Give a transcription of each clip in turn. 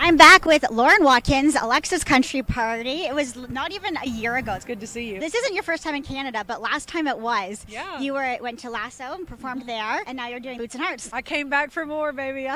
I'm back with Lauren Watkins, Alexa's Country Party. It was not even a year ago. It's good to see you. This isn't your first time in Canada, but last time it was. Yeah. You went to Lasso and performed there, and now you're doing Boots and Hearts. I came back for more, baby.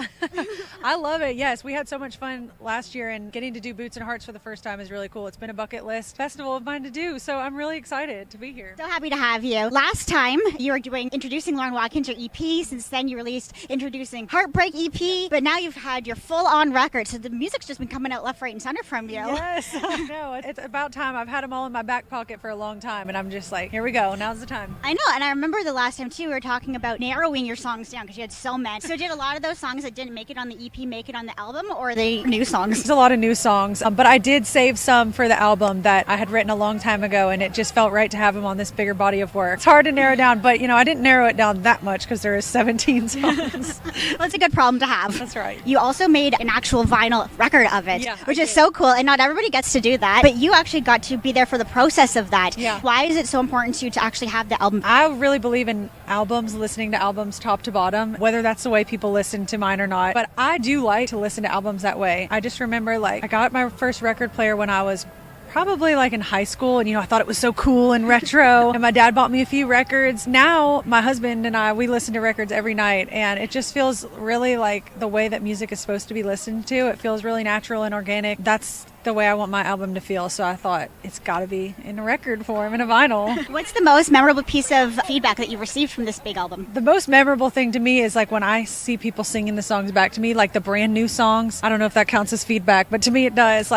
I love it. Yes, we had so much fun last year, and getting to do Boots and Hearts for the first time is really cool. It's been a bucket list festival of mine to do, so I'm really excited to be here. So happy to have you. Last time you were doing Introducing Lauren Watkins, your EP. Since then you released Introducing Heartbreak EP, but now you've had your full-on record, so the music's just been coming out left, right, and center from you. Yes, I know. It's about time. I've had them all in my back pocket for a long time, and I'm just like, here we go. Now's the time. I know, and I remember the last time, too, we were talking about narrowing your songs down because you had so many. So did a lot of those songs that didn't make it on the EP make it on the album, or are they new songs? There's a lot of new songs, but I did save some for the album that I had written a long time ago, and it just felt right to have them on this bigger body of work. It's hard to narrow down, but, I didn't narrow it down that much because there is 17 songs. Well, it's a good problem to have. That's right. You also made an actual vinyl record of it, Yeah, which is so cool, and not everybody gets to do that, but you actually got to be there for the process of that. Yeah. Why is it so important to you to actually have the album? I really believe in albums, listening to albums top to bottom, whether that's the way people listen to mine or not, but I do like to listen to albums that way. I just remember, I got my first record player when I was probably in high school, and I thought it was so cool and retro, and my dad bought me a few records. Now my husband and I, we listen to records every night, and it just feels really like the way that music is supposed to be listened to. It feels really natural and organic. That's the way I want my album to feel, so I thought it's got to be in a record form, in a vinyl. What's the most memorable piece of feedback that you received from this big album? The most memorable thing to me is when I see people singing the songs back to me, the brand new songs. I don't know if that counts as feedback, but to me it does.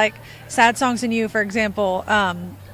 Sad Songs in You, for example.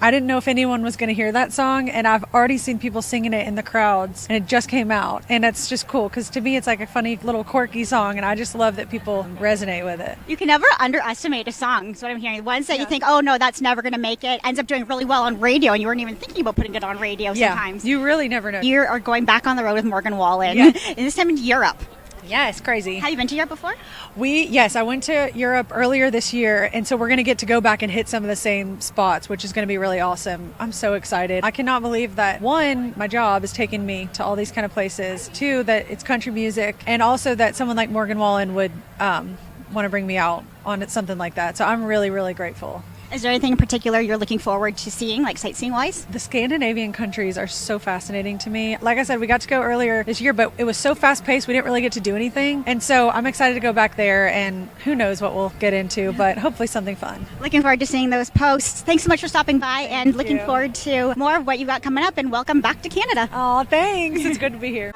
I didn't know if anyone was going to hear that song, and I've already seen people singing it in the crowds, and it just came out, and it's just cool because to me it's a funny little quirky song, and I just love that people resonate with it. You can never underestimate a song, is what I'm hearing. Ones that you think, oh no, that's never going to make it, ends up doing really well on radio, and you weren't even thinking about putting it on radio sometimes. You really never know. You are going back on the road with Morgan Wallen, Yeah. and this time in Europe. Yeah, it's crazy. Have you been to Europe before? Yes, I went to Europe earlier this year, and so we're going to get to go back and hit some of the same spots, which is going to be really awesome. I'm so excited. I cannot believe that, one, my job is taking me to all these kind of places, two, that it's country music, and also that someone like Morgan Wallen would want to bring me out on something like that. So I'm really, really grateful. Is there anything in particular you're looking forward to seeing, sightseeing-wise? The Scandinavian countries are so fascinating to me. Like I said, we got to go earlier this year, but it was so fast-paced, we didn't really get to do anything. And so I'm excited to go back there, and who knows what we'll get into, but hopefully something fun. Looking forward to seeing those posts. Thanks so much for stopping by, and looking forward to more of what you got coming up, and welcome back to Canada. Oh, thanks. It's good to be here.